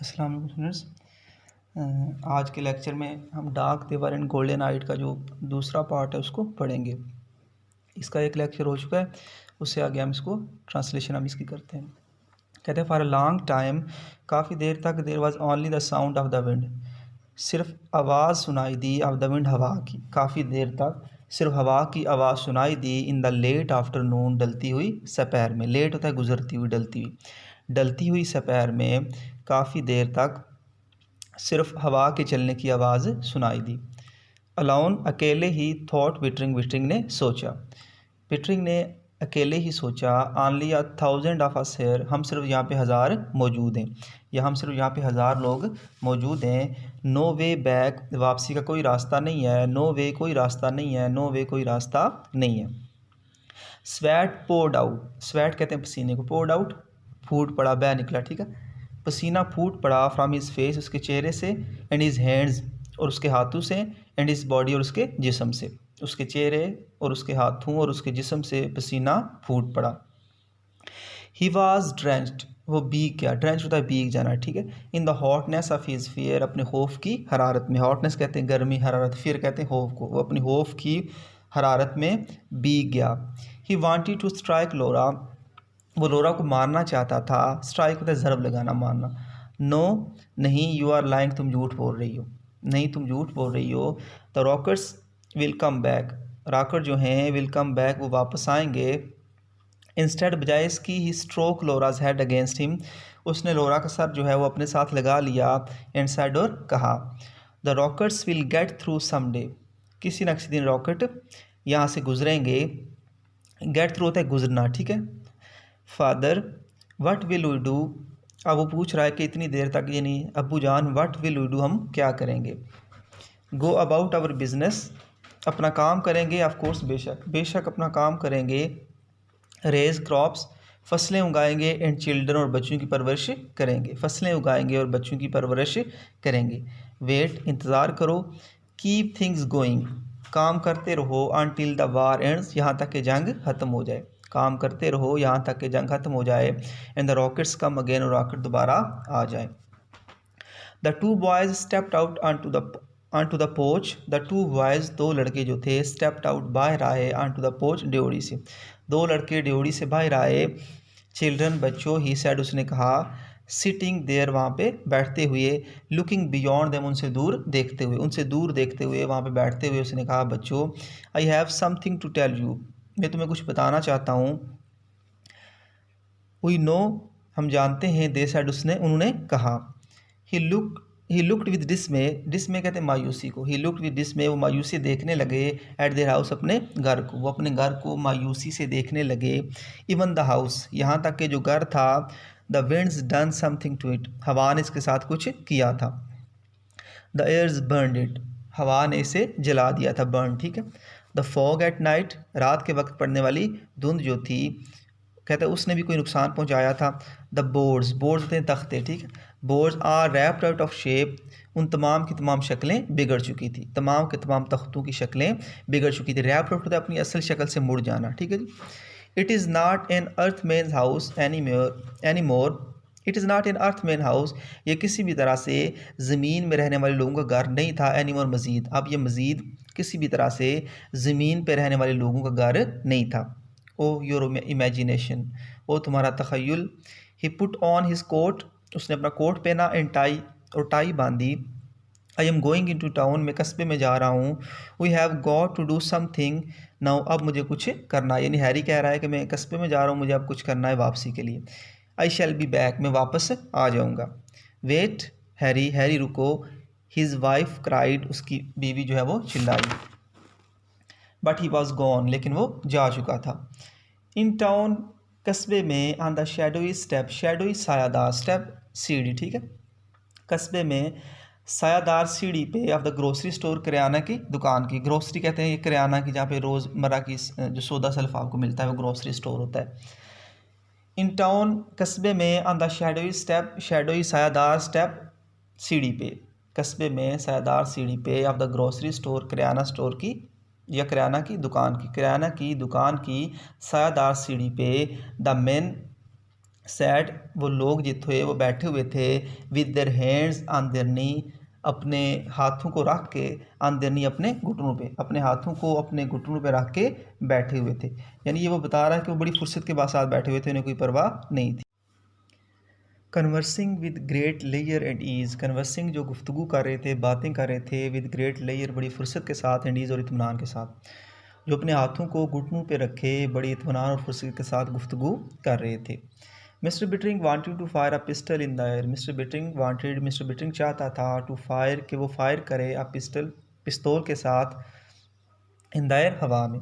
अस्सलाम वालेकुम स्टूडेंट्स। आज के लेक्चर में हम डार्क देवर एंड गोल्डन नाइट का जो दूसरा पार्ट है उसको पढ़ेंगे। इसका एक लेक्चर हो चुका है, उससे आगे हम इसको ट्रांसलेशन हम इसकी करते हैं। कहते हैं फॉर अ लॉन्ग टाइम, काफ़ी देर तक there was only the sound of the wind, सिर्फ आवाज़ सुनाई दी ऑफ द विंड, हवा की। काफ़ी देर तक सिर्फ हवा की आवाज़ सुनाई दी इन द लेट आफ्टरनून, डलती हुई सपहर में। लेट होता है गुजरती हुई, डलती हुई सपहर में काफ़ी देर तक सिर्फ हवा के चलने की आवाज़ सुनाई दी। अलोन, अकेले ही, थॉट विटरिंग, विटरिंग ने सोचा, विटरिंग ने अकेले ही सोचा। ऑनली 1,000 ऑफ अस हियर, हम सिर्फ यहाँ पे 1000 मौजूद हैं, या हम सिर्फ यहाँ पे 1000 लोग मौजूद हैं। नो वे बैक, वापसी का कोई रास्ता नहीं है। नो वे, कोई रास्ता नहीं है। नो वे, कोई रास्ता नहीं है। स्वेट पोर्ड आउट, स्वेट कहते हैं पसीने को, पोर्ड आउट फूट पड़ा, बह निकला, ठीक है। पसीना फूट पड़ा फ्रॉम हिज फेस, उसके चेहरे से, एंड हिज हैंड्स, और उसके हाथों से, एंड हिज बॉडी, और उसके जिस्म से। उसके चेहरे और उसके हाथों और उसके जिस्म से पसीना फूट पड़ा। ही वॉज ड्रेंच्ड, वो भीग गया। ड्रेंच होता है भीग जाना, ठीक है। In the hotness of his fear, अपने खौफ की हरारत में। हॉटनेस कहते हैं गर्मी, हरारत, फियर कहते हैं खौफ को। वो अपनी खौफ की हरारत में भीग गया। ही वांटेड टू स्ट्राइक लोरा, वो लोरा को मारना चाहता था। स्ट्राइक होता है ज़रब लगाना, मारना। नो, नहीं, यू आर लाइंग, तुम झूठ बोल रही हो, नहीं तुम झूठ बोल रही हो। The rockers will come back, rocker जो हैं विल कम बैक, वो वापस आएंगे। इंस्टेड, बजाय इसकी, ही स्ट्रोक लोराज हेड अगेंस्ट हिम, उसने लोरा का सर जो है वो अपने साथ लगा लिया। एंड सेड, और कहा, the rockers will get through someday, किसी न किसी दिन रॉकेट यहाँ से गुजरेंगे। गेट थ्रू होता है गुजरना, ठीक है। Father, what will we do, अब वो पूछ रहा है कि इतनी देर तक, यानी अब्बू जान, व्हाट विल वी डू, हम क्या करेंगे। गो अबाउट आवर बिजनेस, अपना काम करेंगे। ऑफ कोर्स, बेशक, बेशक अपना काम करेंगे। रेज क्रॉप्स, फसलें उगाएंगे। एंड चिल्ड्रन, और बच्चों की परवरिश करेंगे। फसलें उगाएंगे और बच्चों की परवरिश करेंगे। वेट, इंतज़ार करो। कीप थिंग्स गोइंग, काम करते रहो। अनटिल द वार एंड्स, यहाँ तक कि जंग ख़त्म हो जाए। काम करते रहो यहाँ तक कि जंग ख़त्म हो जाए। And the rockets come again, और रॉकेट दोबारा आ जाए। The two boys stepped out onto the porch, the two boys, दो लड़के जो थे, स्टेप्ड आउट, बाहर आए, onto the porch, ड्योढ़ी से, दो लड़के ड्योढ़ी से बाहर आए। चिल्ड्रन, बच्चों, ही सेड, उसने कहा। सिटिंग देयर, वहाँ पे बैठते हुए। लुकिंग बियॉन्ड देम, उनसे दूर देखते हुए, उनसे दूर देखते हुए, वहाँ पे बैठते हुए उसने कहा, बच्चों, I have something to tell you, मैं तुम्हें कुछ बताना चाहता हूँ। वी नो, हम जानते हैं। दे सेड, उन्होंने कहा। ही लुक्ड विद डिसमे, डिसमे कहते हैं मायूसी को। ही लुक्ड विद डिसमे, वो मायूसी देखने लगे। एट देयर हाउस, अपने घर को, वो अपने घर को मायूसी से देखने लगे। इवन द हाउस, यहाँ तक कि जो घर था। The winds done something to it, हवा ने इसके साथ कुछ किया था। द एयर्स बर्नड इट, हवा ने इसे जला दिया था, बर्न, ठीक है। द फॉग एट नाइट, रात के वक्त पड़ने वाली धुंध जो थी, कहते हैं उसने भी कोई नुकसान पहुंचाया था। द बोर्ड्स, बोर्ड्स होते हैं तख्ते, ठीक है। Boards are wrapped out of shape, उन तमाम की तमाम शक्लें बिगड़ चुकी थी। तमाम के तमाम तख्तों की शक्लें बिगड़ चुकी थी। रैप्ड आउट होता है अपनी असल शक्ल से मुड़ जाना, ठीक है जी। It is not an earth man house any more, it is not an earth man house, ये किसी भी तरह से ज़मीन में रहने वाले लोगों का घर नहीं था। एनी मोर, मज़ीद, अब ये मज़ीद किसी भी तरह से ज़मीन पर रहने वाले लोगों का घर नहीं था। ओ योर इमेजिनेशन, ओ तुम्हारा तख़य्युल। He put on his coat, उसने अपना कोट पहना। एंड टाई, और टाई बांधी। I am going in to town, मैं कस्बे में जा रहा हूँ। We have got to do something now, अब मुझे कुछ करना है। यानी हैरी कह रहा है कि मैं कस्बे में जा रहा हूँ, मुझे अब कुछ करना है वापसी के लिए। आई शैल बी बैक, मैं वापस आ जाऊँगा। वेट, हैरी, हैरी रुको। हिज वाइफ क्राइड, उसकी बीवी जो है वो चिल्लाई। बट ही वॉज गॉन, लेकिन वो जा चुका था। इन टाउन, कस्बे में। On the shadowy step, shadowy सायादार, स्टेप सीढ़ी, ठीक है। कस्बे में सायादार सीढ़ी पे। ऑफ द ग्रोसरी स्टोर, किराना की दुकान की। ग्रोसरी कहते हैं ये किराना की, जहाँ पे रोज़मर्रा की जो सौदा सल्फ आपको मिलता है वो ग्रोसरी स्टोर होता है। इन टाउन, कस्बे में। On the shadowy step, shadowy सायादार स्टेप, सीढ़ी पे, कस्बे में सायादार सीढ़ी पे। ऑफ द ग्रोसरी स्टोर, किराना स्टोर की या किराना की दुकान की, किराना की दुकान की सायादार सीढ़ी पे। द मैन सैट वो लोग जो थे वो बैठे हुए थे with their hands on their knee, अपने हाथों को रख के, ऑन देयर नी अपने घुटनों पे, अपने हाथों को अपने घुटनों पे रख के बैठे हुए थे। यानी ये वो बता रहा है कि वो बड़ी फुर्सत के बाद साथ बैठे हुए थे, उन्हें कोई परवाह नहीं थी। Conversing with great layer and ease, conversing जो गुफ्तगू कर रहे थे, बातें कर रहे थे, विद ग्रेट लेयर बड़ी फुर्सत के साथ, एंड ईज़ और इत्मीनान के साथ, जो अपने हाथों को घुटनों पे रखे बड़ी इत्मीनान और फुर्सत के साथ गुफ्तगू कर रहे थे। Mister Bittering wanted to fire a pistol in the air, mister Bittering चाहता था टू फायर कि वो फायर करे अ पिस्तौल के साथ, इन द एयर हवा में।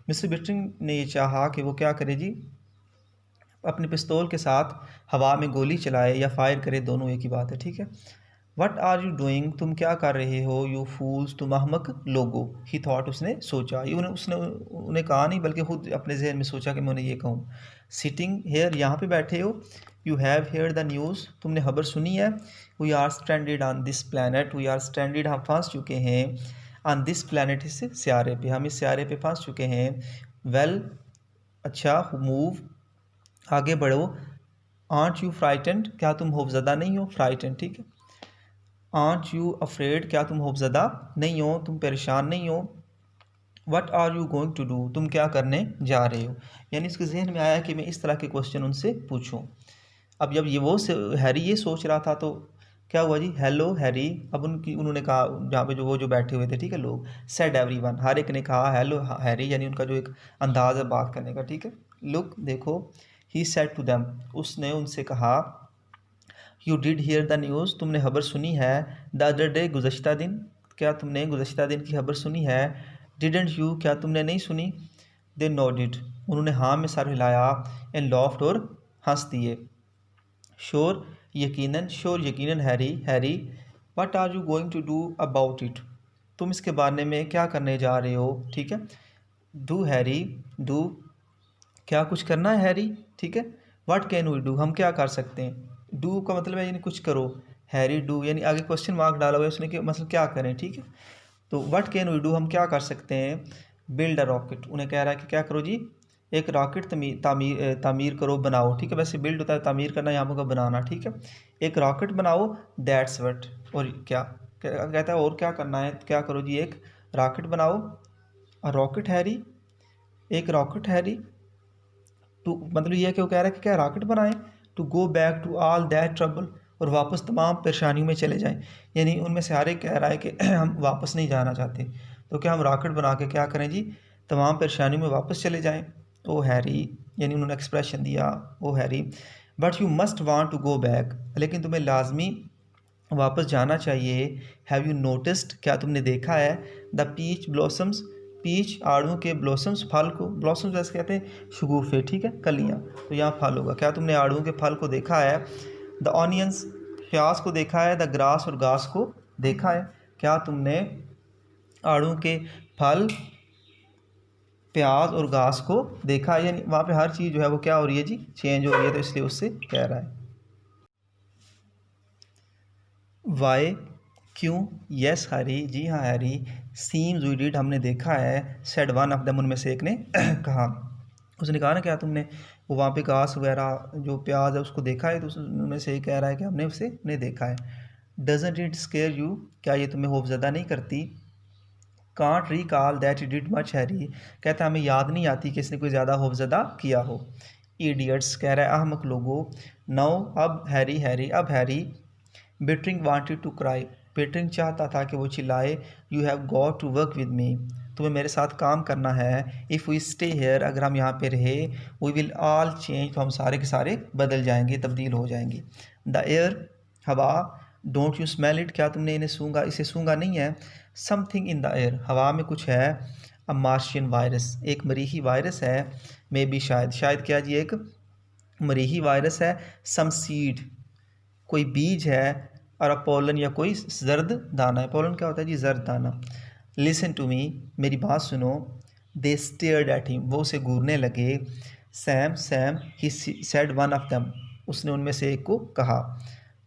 मिस्टर बिटरिंग ने ये चाहा कि वो क्या करे जी, अपने पिस्तौल के साथ हवा में गोली चलाए या फायर करे, दोनों एक ही बात है, ठीक है। वट आर यू डूइंग, तुम क्या कर रहे हो, यू फूल्स, तुम अहमक लोगो, ही थॉट, उसने सोचा, ये उसने उन्हें कहा नहीं बल्कि खुद अपने जहन में सोचा कि मैं उन्हें ये कहूँ। सिटिंग हेयर, यहाँ पे बैठे हो, you have hear the news, तुमने खबर सुनी है। We are stranded on this planet, we are stranded, हम फंस चुके हैं, ऑन दिस प्लानट, इस सियारे पे, हम इस सियारे पे फंस चुके हैं। वेल, अच्छा, मूव, आगे बढ़ो। आंट यू फ्राइटेंड, क्या तुम खौफज़दा नहीं हो, फ्राइटेंड, ठीक है। आंट यू अफ्रेड, क्या तुम खौफज़दा नहीं हो, तुम परेशान नहीं हो। What are you going to do, तुम क्या करने जा रहे हो। यानी उसके जहन में आया कि मैं इस तरह के क्वेश्चन उनसे पूछूं। अब जब ये वो हैरी ये सोच रहा था तो क्या हुआ जी, हेलो हैरी, अब उन्होंने कहा, जहाँ पे जो बैठे हुए थे, ठीक है, लोग, सेड एवरीवन, हर एक ने कहा हेलो हैरी, यानी उनका जो एक अंदाज़ है बात करने का, ठीक है। लुक, देखो, ही सेड टू देम, उसने उनसे कहा, you did here the news, तुमने खबर सुनी है, द अदर डे, गुज़श्ता दिन, क्या तुमने गुज़श्ता दिन की खबर सुनी है। डिडेंट यू, क्या तुमने नहीं सुनी। दे नोडिड, उन्होंने हाँ में सर हिलाया, एंड लॉफ्ट, और हंस दिए। श्योर, यकीनन, श्योर, यकीनन, Harry, what are you going to do about it, तुम इसके बारे में क्या करने जा रहे हो, ठीक है। डू हैरी, डू, क्या कुछ करना है हैरी, ठीक है। व्हाट कैन वी डू, हम क्या कर सकते हैं। डू का मतलब है यानी कुछ करो, हैरी डू, यानी आगे क्वेश्चन मार्क डाला हुआ है उसने कि मतलब क्या करें, ठीक है। तो व्हाट कैन वी डू, हम क्या कर सकते हैं। बिल्ड अ रॉकेट, उन्हें कह रहा है कि क्या करो जी, एक रॉकेट तामीर करो, बनाओ, ठीक है। वैसे बिल्ड होता है तामीर करना, यहाँ पर बनाना, ठीक है। एक रॉकेट बनाओ, दैट्स व्हाट, और क्या कहता है, और क्या करना है, क्या करो जी, एक रॉकेट बनाओ। रॉकेट हैरी, एक रॉकेट हैरी, टू मतलब ये है कि वो कह रहा है कि क्या रॉकेट बनाएं, to go back to all that trouble, और वापस तमाम परेशानियों में चले जाएं। यानी उनमें से हर एक कह रहा है कि हम वापस नहीं जाना चाहते, तो क्या हम रॉकेट बना के क्या करें जी, तमाम परेशानियों में वापस चले जाएं। ओ हैरी, यानी उन्होंने एक्सप्रेशन दिया, oh Harry, but you must want to go back, लेकिन तुम्हें लाजमी वापस जाना चाहिए। हैव यू नोटिस्ड, क्या तुमने देखा है, द पीच ब्लॉसम्स, पीच आड़ू के, ब्लॉसम्स फल को, ब्लॉसम्स जैसे कहते हैं शगुफ़े, ठीक है, कलियाँ, तो यहाँ फल होगा। क्या तुमने आड़ू के फल को देखा है। द ऑनियंस, प्याज को देखा है। द ग्रास, और घास को देखा है। क्या तुमने आड़ू के फल, प्याज और घास को देखा है। यानी वहाँ पे हर चीज़ जो है वो क्या हो रही है जी, चेंज हो रही है, तो इसलिए उससे कह रहा है। वाई, क्यों। येस हैरी, जी हाँ हैरी। सीम्स वी डिड, हमने देखा है। सेड वन ऑफ देम, उनमें से एक ने कहा, उसने कहा ना क्या तुमने वो वहाँ पे घास वगैरह जो प्याज है उसको देखा है, तो उनमें से एक कह रहा है कि हमने उसे नहीं देखा है। डजंट इट स्केयर यू, क्या ये तुम्हें खौफज़दा नहीं करती। Can't recall that you did much Harry, कहता हमें याद नहीं आती कि इसने कोई ज़्यादा खौफज़दा किया हो। इडियट्स, कह रहा है अहमक लोगो। नो, अब Harry, Bittering wanted to cry, Bittering चाहता था कि वो चिल्लाए, you have got to work with me, तुम्हें मेरे साथ काम करना है। इफ़ वी स्टे हेयर, अगर हम यहाँ पे रहे, वी विल ऑल चेंज, तो हम सारे के सारे बदल जाएंगे, तब्दील हो जाएंगे। द एयर, हवा, डोंट यू स्मेल इट, क्या तुमने इसे सूंघा नहीं है। समथिंग इन द एयर, हवा में कुछ है। अ मार्शियन वायरस, एक मरीही वायरस है। मे बी, शायद क्या जी, एक मरीही वायरस है। सम सीड, कोई बीज है। और अ पोलन, या कोई जर्द दाना है। पोलन क्या होता है जी, जर्द दाना। लिसन टू मी, मेरी बात सुनो। दे स्टेयर्ड एट हिम, वो उसे घूरने लगे। Sam, he said one of them, उसने उनमें से एक को कहा।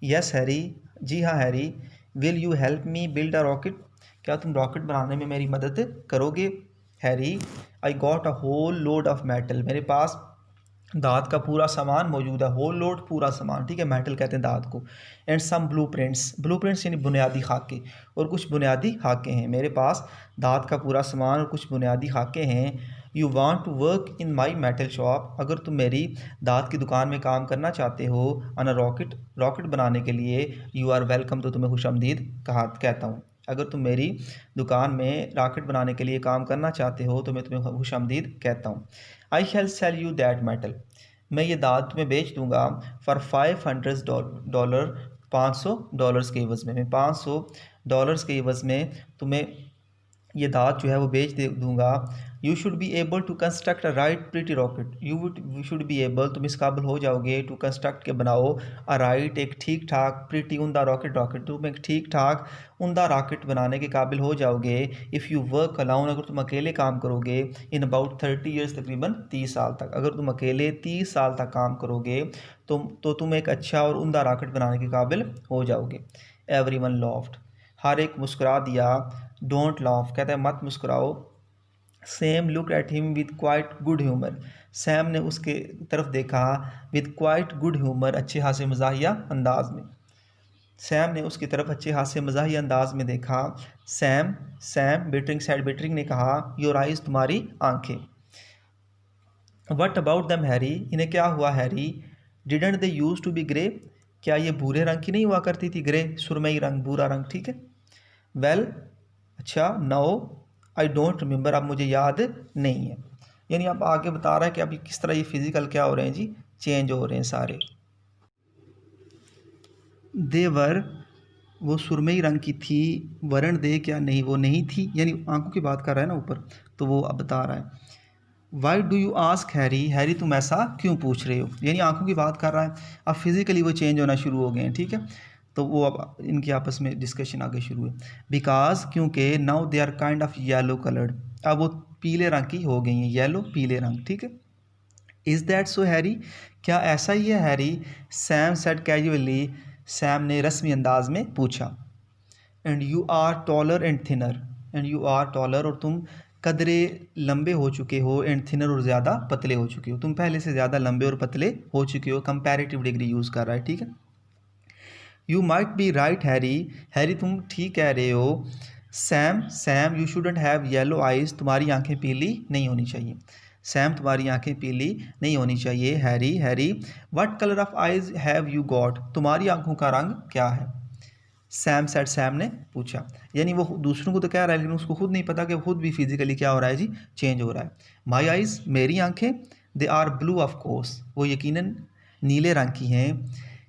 यस हैरी, जी हाँ Harry. Will you help me build a rocket, क्या तुम रॉकेट बनाने में मेरी मदद करोगे। Harry, I got a whole load of metal, मेरे पास दांत का पूरा सामान मौजूद है, होल लोड पूरा सामान, ठीक है, मेटल कहते हैं दांत को। एंड सम ब्लूप्रिंट्स यानी बुनियादी खाके, और कुछ बुनियादी खाके हैं। मेरे पास दांत का पूरा सामान और कुछ बुनियादी खाके हैं। You want to work in my metal shop, अगर तुम मेरी दांत की दुकान में काम करना चाहते हो, ऑन अ रॉकेट बनाने के लिए, यू आर वेलकम, तो तुम्हें खुशामदीद कहता हूँ। अगर तुम मेरी दुकान में रॉकेट बनाने के लिए काम करना चाहते हो तो मैं तुम्हें खुशामदीद कहता हूँ। आई शैल सेल यू दैट मेटल, मैं ये दांत तुम्हें बेच दूंगा फॉर $500, $500 के एवज़ में। मैं $500 के एवज़ में तुम्हें ये दांत जो है वो बेच दूंगा। You should be able to construct a right pretty rocket, you should be able, तुम इस काबिल हो जाओगे, टू कंस्ट्रक्ट के बनाओ, अ राइट एक ठीक ठाक, प्रिटी उमदा रॉकेट, तुम एक ठीक ठाक उमदा रॉकेट बनाने के काबिल हो जाओगे। इफ़ यू वर्क अलाउन, अगर तुम अकेले काम करोगे, इन अबाउट 30 ईयर्स, तकरीबन 30 साल तक, अगर तुम अकेले 30 साल तक काम करोगे तो तुम एक अच्छा और उमदा रॉकेट बनाने के काबिल हो जाओगे। एवरीवन लॉफ्ड, हर एक मुस्कुरा दिया। डोंट लाफ, कहता है मत मुस्कुराओ। Sam look at him with quite good humour, Sam ने उसके तरफ देखा विद क्वाइट गुड ह्यूमर, अच्छे हास्य मज़ाहिया अंदाज में। सैम ने उसकी तरफ अच्छे हास्य मज़ाहिया अंदाज में देखा। सैम बेटरिंग ने कहा, योर आइज़, तुम्हारी आंखें। वट अबाउट दम हैरी, इन्हें क्या हुआ Harry. Didn't they use to be grey, क्या ये भूरे रंग की नहीं हुआ करती थी, ग्रे सुरमई रंग, भूरा रंग, ठीक है। वेल, अच्छा, नो आई डोंट रिमेंबर, अब मुझे याद नहीं है। यानी अब आगे बता रहा है कि अभी किस तरह ये फिज़िकल क्या हो रहे हैं जी, चेंज हो रहे हैं सारे। देवर, वो सुरमई रंग की थी, वरण दे क्या नहीं, वो नहीं थी, यानी आंखों की बात कर रहा है ना ऊपर, तो वो अब बता रहा है। Why do you ask Harry, Harry तुम ऐसा क्यों पूछ रहे हो, यानी आंखों की बात कर रहा है। अब फिज़िकली वो चेंज होना शुरू हो गए हैं, ठीक है। तो वो अब इनकी आपस में डिस्कशन आगे शुरू है। बिकॉज, क्योंकि, now they are kind of yellow coloured, अब वो पीले रंग की हो गई हैं, येलो पीले रंग, ठीक है। इज़ दैट सो हैरी, क्या ऐसा ही है Harry. Sam said casually, Sam ने रस्मी अंदाज में पूछा। And you are taller and thinner, and you are taller, और तुम कदरे लंबे हो चुके हो, एंड थिनर, और ज़्यादा पतले हो चुके हो, तुम पहले से ज़्यादा लंबे और पतले हो चुके हो। कंपैरेटिव डिग्री यूज़ कर रहा है, ठीक है। You might be right Harry, Harry तुम ठीक कह रहे हो। Sam you shouldn't have yellow eyes, तुम्हारी आंखें पीली नहीं होनी चाहिए। सैम तुम्हारी आंखें पीली नहीं होनी चाहिए। Harry what colour of eyes have you got, तुम्हारी आंखों का रंग क्या है। सैम सेड, सैम ने पूछा, यानी वो दूसरों को तो कह रहा है लेकिन उसको खुद नहीं पता कि खुद भी फिजिकली क्या हो रहा है जी, चेंज हो रहा है। माई आइज़, मेरी आंखें, they are blue of course, वो यकीनन नीले रंग की हैं।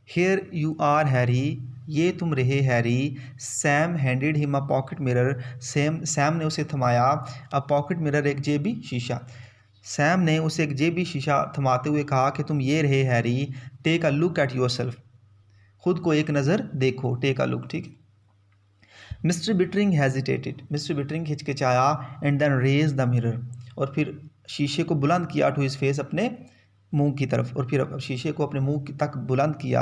हेयर यू आर हैरी, ये तुम रहे Harry. Sam handed him a pocket mirror, Sam ने उसे थमाया। अ पॉकेट मिरर, एक जेबी शीशा। सैम ने उसे एक जेबी शीशा थमाते हुए कहा कि तुम ये रहे Harry. Take a look at yourself, खुद को एक नज़र देखो, टेक अ लुक, ठीक। Mister Bittering hesitated, mister Bittering हिचकिचाया। And then raise the mirror, और फिर शीशे को बुलंद किया, टू हिज फेस, अपने मुंह की तरफ, और फिर शीशे को अपने मुंह तक बुलंद किया।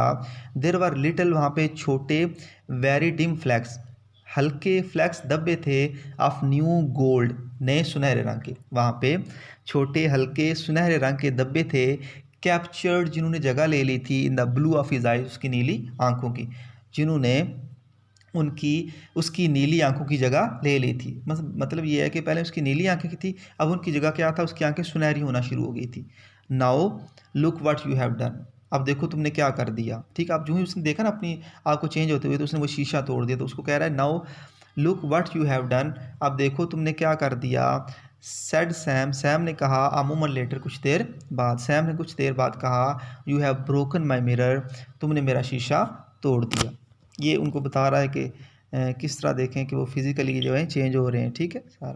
देर वर लिटिल, वहाँ पे छोटे, वेरी डिम फ्लैक्स, हल्के फ्लैक्स धब्बे थे, ऑफ न्यू गोल्ड, नए सुनहरे रंग के, वहाँ पे छोटे हल्के सुनहरे रंग के धब्बे थे। कैप्चर्ड, जिन्होंने जगह ले ली थी, in the blue of his eyes, उसकी नीली आंखों की, जिन्होंने उसकी नीली आंखों की जगह ले ली थी। मतलब ये है कि पहले उसकी नीली आंखें की थी, अब उनकी जगह क्या था, उसकी आंखें सुनहरी होना शुरू हो गई थी। Now look what you have done, अब देखो तुमने क्या कर दिया, ठीक है। अब जो ही उसने देखा ना अपनी आँख को चेंज होते हुए, तो उसने वो शीशा तोड़ दिया, तो उसको कह रहा है now look what you have done, अब देखो तुमने क्या कर दिया। सेड सैम, सैम ने कहा। अ मोमेंट लेटर, कुछ देर बाद, सैम ने कुछ देर बाद कहा। You have broken my mirror, तुमने मेरा शीशा तोड़ दिया। ये उनको बता रहा है कि किस तरह देखें कि वो फिज़िकली जो है चेंज हो रहे हैं, ठीक है सारा।